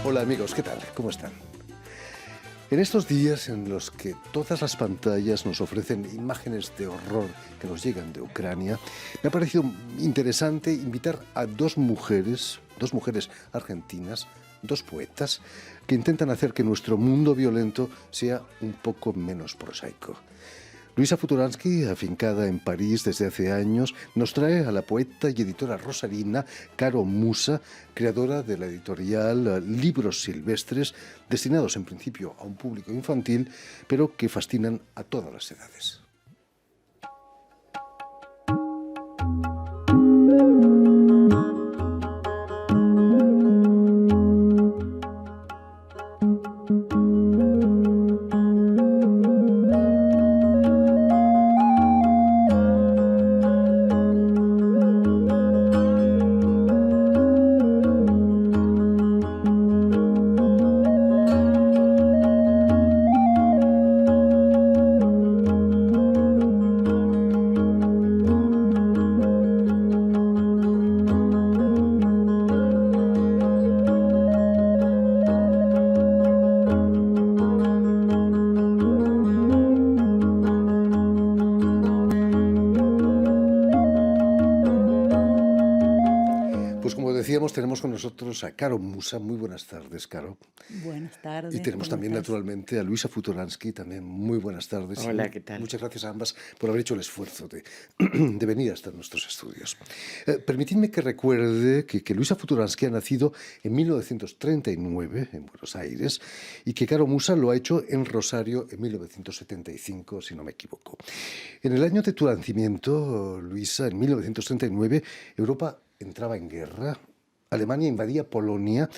Hola amigos, ¿qué tal? ¿Cómo están? En estos días en los que todas las pantallas nos ofrecen imágenes de horror que nos llegan de Ucrania, me ha parecido interesante invitar a dos mujeres argentinas, dos poetas, que intentan hacer que nuestro mundo violento sea un poco menos prosaico. Luisa Futuransky, afincada en París desde hace años, nos trae a la poeta y editora rosarina Caro Musa, creadora de la editorial Libros Silvestres, destinados en principio a un público infantil, pero que fascinan a todas las edades. Pues como decíamos, tenemos con nosotros a Caro Musa. Muy buenas tardes, Caro. Buenas tardes. Y tenemos ¿cómo también, estás? naturalmente, a Luisa Futuransky. También muy buenas tardes. Hola, ¿qué tal? Muchas gracias a ambas por haber hecho el esfuerzo de venir hasta nuestros estudios. Permitidme que recuerde que Luisa Futuransky ha nacido en 1939 en Buenos Aires y que Caro Musa lo ha hecho en Rosario en 1975, si no me equivoco. En el año de tu nacimiento, Luisa, en 1939, Europa entraba en guerra, Alemania invadía Polonia.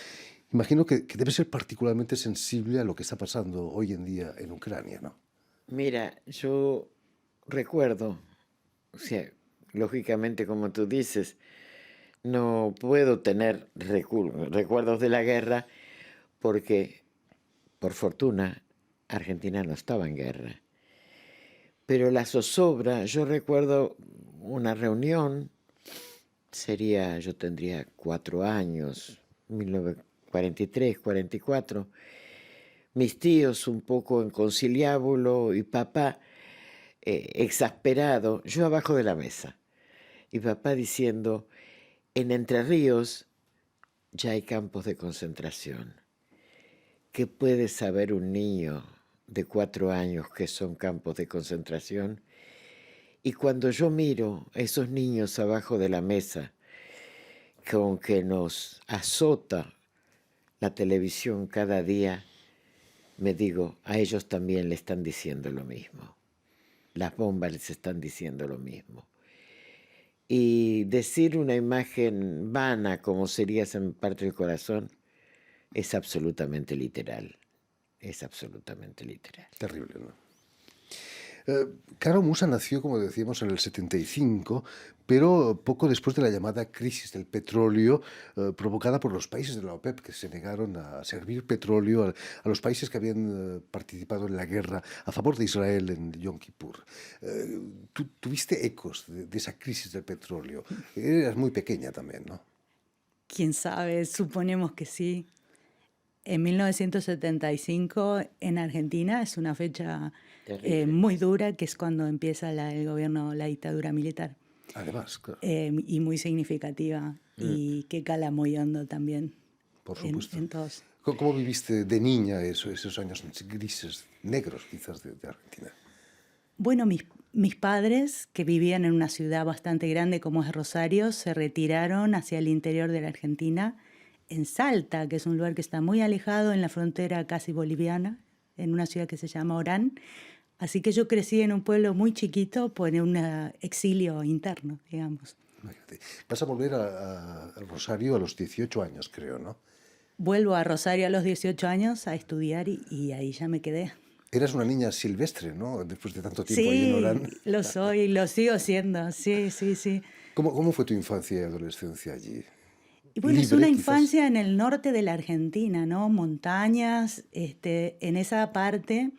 Imagino que debe ser particularmente sensible a lo que está pasando hoy en día en Ucrania, ¿no? Mira, yo recuerdo, o sea, lógicamente como tú dices, no puedo tener recuerdos de la guerra porque, por fortuna, Argentina no estaba en guerra. Pero la zozobra, yo recuerdo una reunión, yo tendría 4 años, 1943, 44, mis tíos un poco en conciliábulo y papá exasperado, yo abajo de la mesa, y papá diciendo, en Entre Ríos ya hay campos de concentración. ¿Qué puede saber un niño de 4 años que son campos de concentración? Y cuando yo miro a esos niños abajo de la mesa, con que nos azota la televisión cada día, me digo, a ellos también le están diciendo lo mismo. Las bombas les están diciendo lo mismo. Y decir una imagen vana como sería se me parte el corazón es absolutamente literal. Es absolutamente literal. Terrible, ¿no? Caro Musa nació, como decíamos, en el 75, pero poco después de la llamada crisis del petróleo provocada por los países de la OPEP que se negaron a servir petróleo a los países que habían participado en la guerra a favor de Israel en Yom Kippur. Tú tuviste ecos de esa crisis del petróleo. Eras muy pequeña también, ¿no? ¿Quién sabe? Suponemos que sí. En 1975 en Argentina es una fecha Terrible. muy dura, que es cuando empieza el gobierno, la dictadura militar. Además, claro, Y muy significativa y que cala muy hondo también por supuesto. en todos. ¿Cómo viviste de niña esos años grises, negros quizás, de Argentina? Bueno, mis padres, que vivían en una ciudad bastante grande como es Rosario, se retiraron hacia el interior de la Argentina, en Salta, que es un lugar que está muy alejado en la frontera casi boliviana, en una ciudad que se llama Orán. Así que yo crecí en un pueblo muy chiquito por un exilio interno, digamos. Imagínate. Vas a volver a Rosario a los 18 años, creo, ¿no? Vuelvo a Rosario a los 18 años a estudiar y ahí ya me quedé. Eras una niña silvestre, ¿no? Después de tanto tiempo ahí en Orán. Sí, lo soy, lo sigo siendo, sí, sí, sí. ¿Cómo fue tu infancia y adolescencia allí? Y bueno, es Libre, una quizás. infancia en el norte de la Argentina, ¿no? Montañas, en esa parte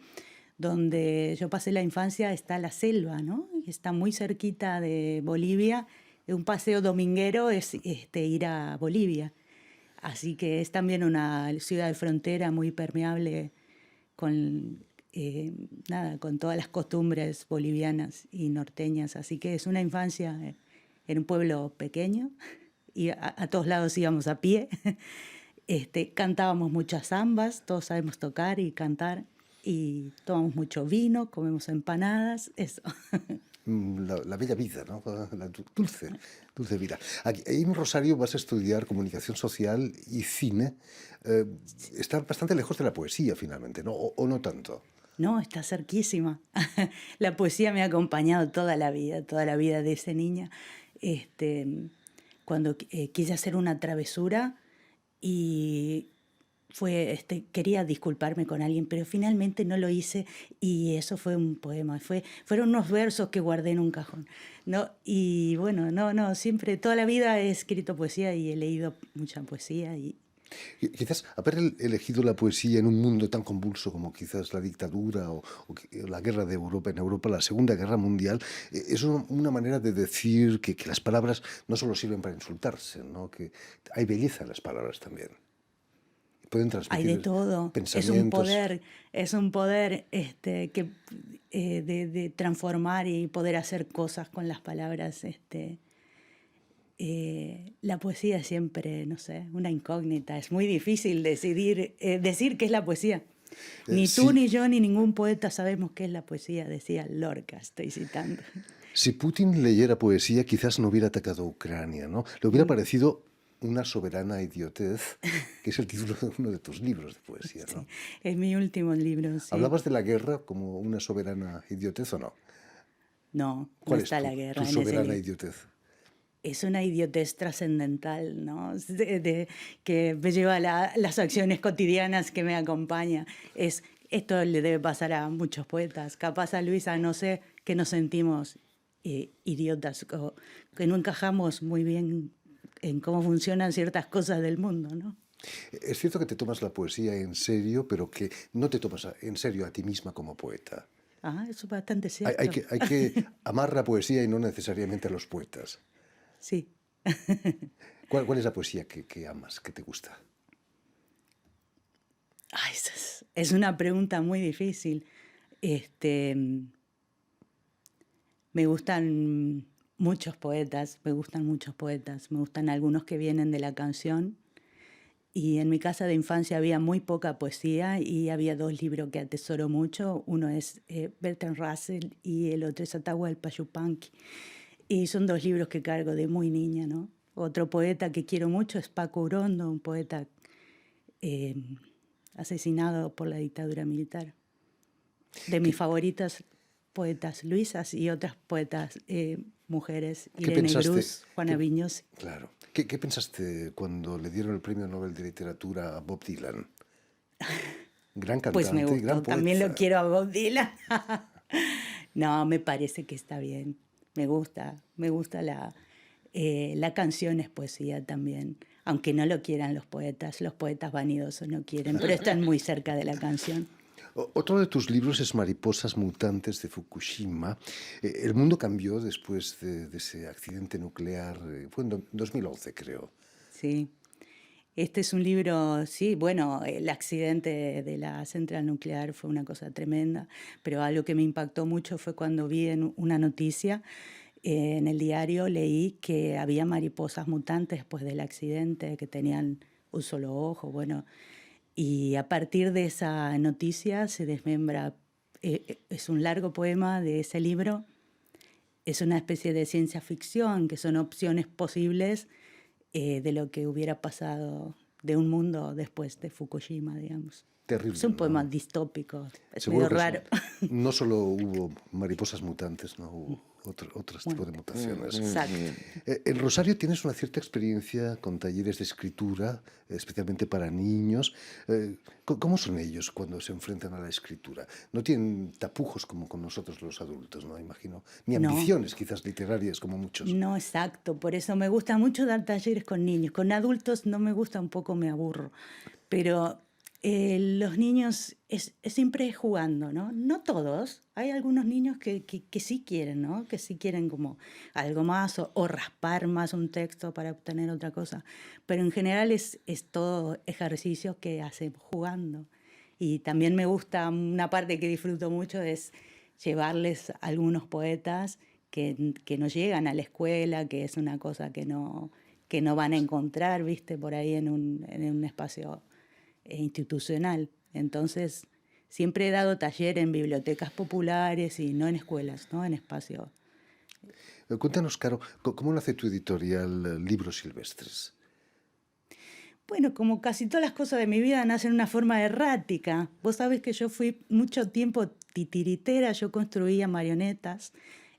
donde yo pasé la infancia está la selva, ¿no? Está muy cerquita de Bolivia. Un paseo dominguero es ir a Bolivia. Así que es también una ciudad de frontera muy permeable con, con todas las costumbres bolivianas y norteñas. Así que es una infancia en un pueblo pequeño y a todos lados íbamos a pie. Cantábamos muchas zambas, todos sabemos tocar y cantar, y tomamos mucho vino, comemos empanadas, eso. La bella vida, ¿no? La dulce vida. Aquí, en Rosario vas a estudiar comunicación social y cine. Está bastante lejos de la poesía, finalmente, ¿no? O no tanto. No, está cerquísima. La poesía me ha acompañado toda la vida desde niña. Cuando quise hacer una travesura y quería disculparme con alguien, pero finalmente no lo hice y eso fue un poema. Fueron unos versos que guardé en un cajón, ¿no? Y bueno, siempre, toda la vida he escrito poesía y he leído mucha poesía y Quizás haber elegido la poesía en un mundo tan convulso como quizás la dictadura o la guerra de Europa, en Europa, la Segunda Guerra Mundial, es una manera de decir que las palabras no solo sirven para insultarse, ¿no? Que hay belleza en las palabras también. Pueden hay de transmitir todo. pensamientos. Es un poder de transformar y poder hacer cosas con las palabras. La poesía es siempre, no sé, una incógnita. Es muy difícil decir qué es la poesía. Ni tú, Sí, ni yo, ni ningún poeta sabemos qué es la poesía, decía Lorca, estoy citando. si Putin leyera poesía, quizás no hubiera atacado a Ucrania, ¿no? Le hubiera Mm, parecido una soberana idiotez, que es el título de uno de tus libros de poesía, sí, ¿no? es mi último libro, sí. ¿Hablabas de la guerra como una soberana idiotez o no? No, no ¿Cuál es está la tu guerra en ese soberana libro. idiotez? Es una idiotez trascendental, ¿no? Que me lleva a las acciones cotidianas que me acompaña. Esto le debe pasar a muchos poetas. Capaz a Luisa, no sé, que nos sentimos idiotas, o que no encajamos muy bien en cómo funcionan ciertas cosas del mundo, ¿no? Es cierto que te tomas la poesía en serio, pero que no te tomas en serio a ti misma como poeta. Ah, eso es bastante Hay, hay cierto. que, hay que amar la poesía y no necesariamente a los poetas. Sí. ¿Cuál es la poesía que amas, que te gusta? Ay, es una pregunta muy difícil. Este, Me gustan me gustan muchos poetas, me gustan algunos que vienen de la canción. Y en mi casa de infancia había muy poca poesía y había dos libros que atesoro mucho. Uno es Bertrand Russell y el otro es Atahualpa Yupanqui. Y son dos libros que cargo de muy niña, ¿no? Otro poeta que quiero mucho es Paco Urondo, un poeta eh, asesinado por la dictadura militar. De mis ¿Qué, favoritas poetas Luisas y otras poetas mujeres, qué Irene pensaste? Gruz, Juana qué- Viñosi. claro. ¿Qué pensaste cuando le dieron el Premio Nobel de Literatura a Bob Dylan? Gran Pues me cantante, gran gustó, también lo poeta. quiero a Bob Dylan. No, me parece que está bien, me gusta la canción es poesía también, aunque no lo quieran los poetas vanidosos no quieren, pero están muy cerca de la canción. Otro de tus libros es Mariposas mutantes de Fukushima. El mundo cambió después de ese accidente nuclear. Fue en 2011, creo. Sí. Este es un libro, sí, bueno, el accidente de la central nuclear fue una cosa tremenda, pero algo que me impactó mucho fue cuando vi en una noticia en el diario, leí que había mariposas mutantes después del accidente, que tenían un solo ojo, bueno, y a partir de esa noticia se desmembra, es un largo poema de ese libro, es una especie de ciencia ficción, que son opciones posibles de lo que hubiera pasado de un mundo después de Fukushima, digamos. Es Terrible, un poema ¿no? distópico, es Seguro medio que raro. no solo hubo mariposas mutantes, no hubo otros tipos Bueno, de mutaciones. exacto. En Rosario tienes una cierta experiencia con talleres de escritura, especialmente para niños. ¿Cómo son ellos cuando se enfrentan a la escritura? No tienen tapujos como con nosotros los adultos, ¿no? Imagino. Ni No, ambiciones quizás literarias como muchos. no exacto. Por eso me gusta mucho dar talleres con niños. Con adultos no me gusta, un poco me aburro. Pero Los niños siempre es jugando, ¿no? No todos. Hay algunos niños que sí quieren, ¿no? Que sí quieren como algo más o raspar más un texto para obtener otra cosa. Pero en general es todo ejercicio que hacen jugando. Y también me gusta, una parte que disfruto mucho es llevarles algunos poetas que no llegan a la escuela, que es una cosa que no van a encontrar, ¿viste? Por ahí en un espacio institucional. Entonces, siempre he dado taller en bibliotecas populares y no en escuelas, ¿no? En espacios. Cuéntanos, Caro, ¿cómo nace tu editorial Libros Silvestres? Bueno, como casi todas las cosas de mi vida nacen de una forma errática. Vos sabés que yo fui mucho tiempo titiritera, yo construía marionetas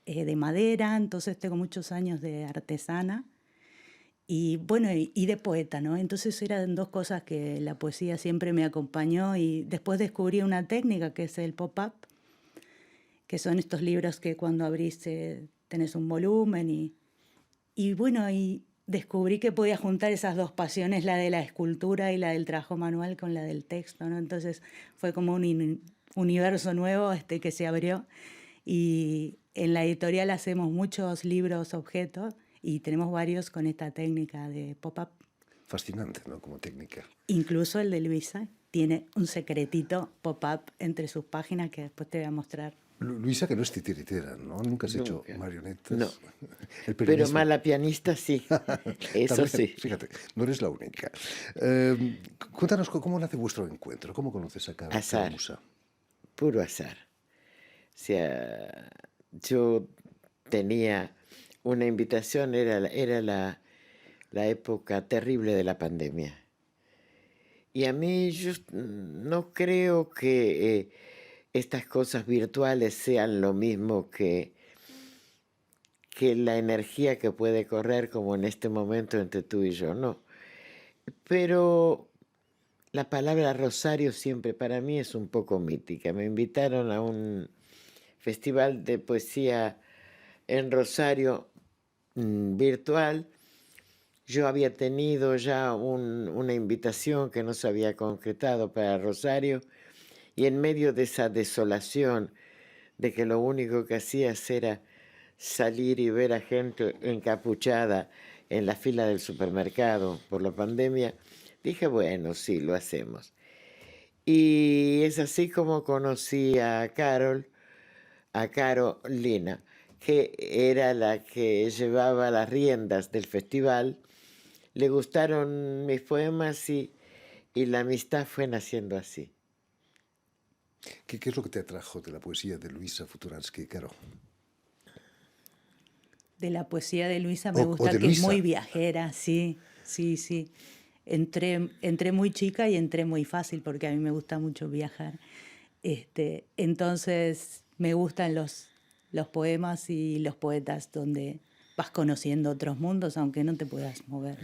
de madera, entonces tengo muchos años de artesana. Y bueno, y de poeta, ¿no? Entonces eran dos cosas que la poesía siempre me acompañó y después descubrí una técnica que es el pop-up, que son estos libros que cuando abrís tenés un volumen y bueno, y descubrí que podía juntar esas dos pasiones, la de la escultura y la del trabajo manual con la del texto, ¿no? Entonces fue como un universo nuevo que se abrió y en la editorial hacemos muchos libros objetos y tenemos varios con esta técnica de pop-up. Fascinante, ¿no? Como técnica. Incluso el de Luisa tiene un secretito pop-up entre sus páginas que después te voy a mostrar. Luisa, que no es titiritera, ¿no? Nunca has hecho Nunca. marionetas. No. El Pero periodismo. mala pianista sí, eso También, sí. fíjate, no eres la única. Cuéntanos cómo nace vuestro encuentro, cómo conoces a Caro Azar. Musa. Puro azar. O sea, yo tenía una invitación, era la época terrible de la pandemia. Y a mí yo no creo que estas cosas virtuales sean lo mismo que la energía que puede correr como en este momento entre tú y yo, no. Pero la palabra Rosario siempre para mí es un poco mítica. Me invitaron a un festival de poesía en Rosario virtual. Yo había tenido ya una invitación que no se había concretado para Rosario y en medio de esa desolación de que lo único que hacías era salir y ver a gente encapuchada en la fila del supermercado por la pandemia, dije, bueno, sí, lo hacemos. Y es así como conocí a Carolina, que era la que llevaba las riendas del festival. Le gustaron mis poemas y la amistad fue naciendo así. ¿Qué es lo que te atrajo de la poesía de Luisa Futuransky, Caro? De la poesía de Luisa me O gusta de que es Luisa. muy viajera, sí, sí, sí. Entré muy chica y entré muy fácil porque a mí me gusta mucho viajar. Entonces me gustan los poemas y los poetas donde vas conociendo otros mundos, aunque no te puedas mover.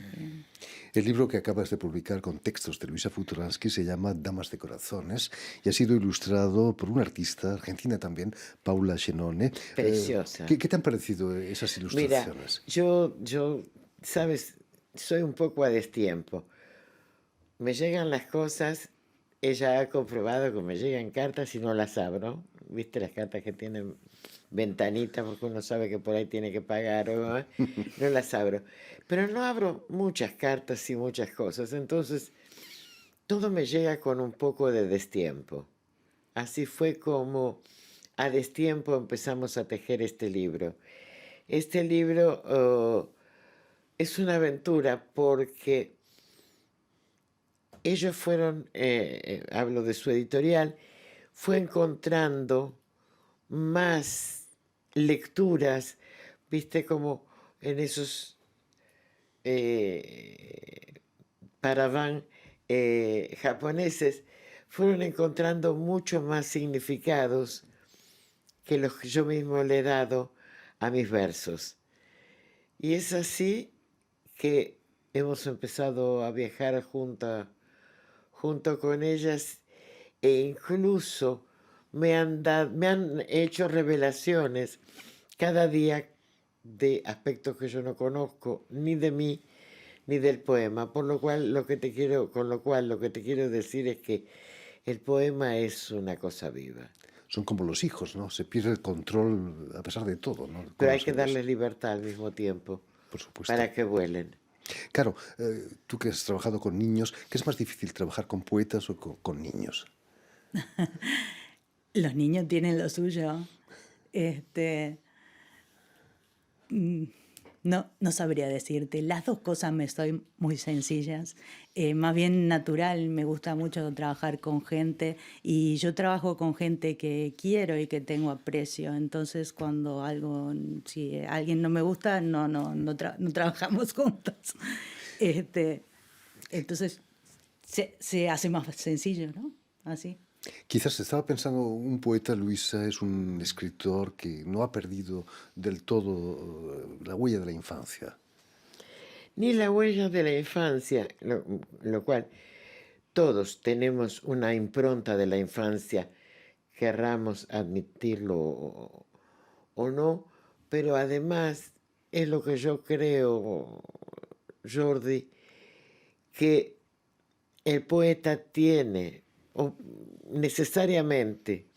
El libro que acabas de publicar con textos de Luisa Futuransky se llama Damas de Corazones y ha sido ilustrado por una artista argentina también, Paula Genone. Preciosa. ¿Qué te han parecido esas Mira, ilustraciones? yo, sabes, soy un poco a destiempo. Me llegan las cosas, ella ha comprobado que me llegan cartas y no las abro. ¿Viste las cartas que tienen ventanita porque uno sabe que por ahí tiene que pagar? No las abro. Pero no abro muchas cartas y muchas cosas. Entonces, todo me llega con un poco de destiempo. Así fue como a destiempo empezamos a tejer este libro. Este libro es una aventura porque ellos fueron, hablo de su editorial, fue encontrando más lecturas, viste, como en esos paraván japoneses, fueron encontrando mucho más significados que los que yo mismo le he dado a mis versos. Y es así que hemos empezado a viajar junto con ellas e incluso me han hecho revelaciones cada día de aspectos que yo no conozco, ni de mí, ni del poema, por lo cual lo que te quiero decir es que el poema es una cosa viva. Son como los hijos, ¿no? Se pierde el control a pesar de todo, ¿no? Con Pero hay los que héroes, darles libertad al mismo tiempo por supuesto. para que vuelen. Claro, tú que has trabajado con niños, ¿qué es más difícil, trabajar con poetas o con niños? Los niños tienen lo suyo. No sabría decirte. Las dos cosas me estoy muy sencillas. Más bien natural, me gusta mucho trabajar con gente y yo trabajo con gente que quiero y que tengo aprecio. Entonces, si alguien no me gusta, no trabajamos juntos. Entonces, se hace más sencillo, ¿no? Así. Quizás estaba pensando, un poeta, Luisa, es un escritor que no ha perdido del todo la huella de la infancia. Ni la huella de la infancia, lo cual todos tenemos una impronta de la infancia, querramos admitirlo o no, pero además es lo que yo creo, Jordi, que el poeta tiene necesariamente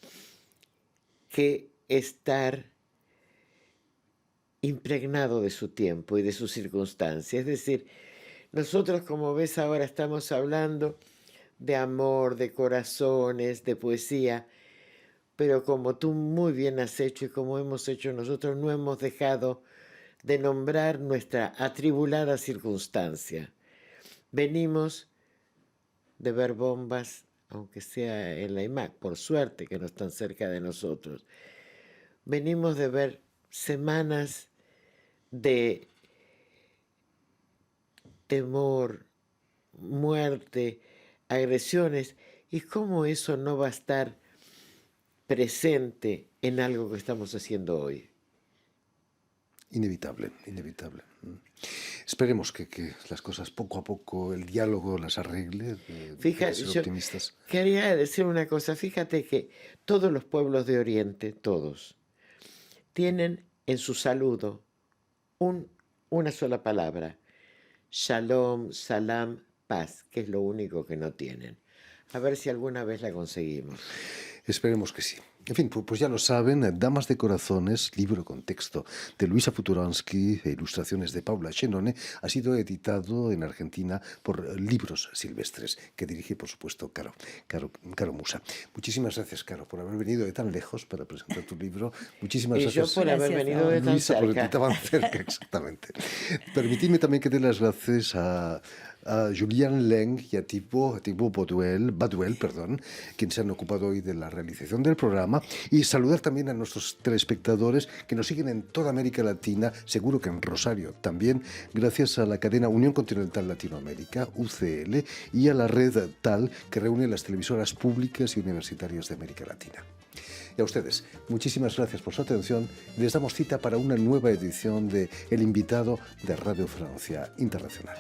que estar impregnado de su tiempo y de sus circunstancias. Es decir, nosotros, como ves ahora, estamos hablando de amor, de corazones, de poesía, pero como tú muy bien has hecho y como hemos hecho nosotros, no hemos dejado de nombrar nuestra atribulada circunstancia. Venimos de ver bombas, aunque sea en la IMAC, por suerte que no están cerca de nosotros. Venimos de ver semanas de temor, muerte, agresiones, y cómo eso no va a estar presente en algo que estamos haciendo hoy. Inevitable, inevitable. Esperemos que las cosas poco a poco, el diálogo las arregle. Fíjate, ser yo optimistas. quería decir una cosa. Fíjate que todos los pueblos de Oriente, todos, tienen en su saludo una sola palabra: Shalom, Salam, paz, que es lo único que no tienen. A ver si alguna vez la conseguimos. Esperemos que sí. En fin, pues ya lo saben, Damas de Corazones, libro con texto de Luisa Futuransky e ilustraciones de Paula Schenone, ha sido editado en Argentina por Libros Silvestres, que dirige, por supuesto, Caro Musa. Muchísimas gracias, Caro, por haber venido de tan lejos para presentar tu libro. Muchísimas gracias. Y yo por haber venido de tan Luisa, cerca. porque estaban cerca, exactamente. Permitidme también que dé las gracias a Julien Leng y a Thibaut Baduel, quienes se han ocupado hoy de la realización del programa, y saludar también a nuestros telespectadores que nos siguen en toda América Latina, seguro que en Rosario también, gracias a la cadena Unión Continental Latinoamérica, UCL, y a la red TAL, que reúne las televisoras públicas y universitarias de América Latina. Y a ustedes, muchísimas gracias por su atención. Les damos cita para una nueva edición de El Invitado de Radio Francia Internacional.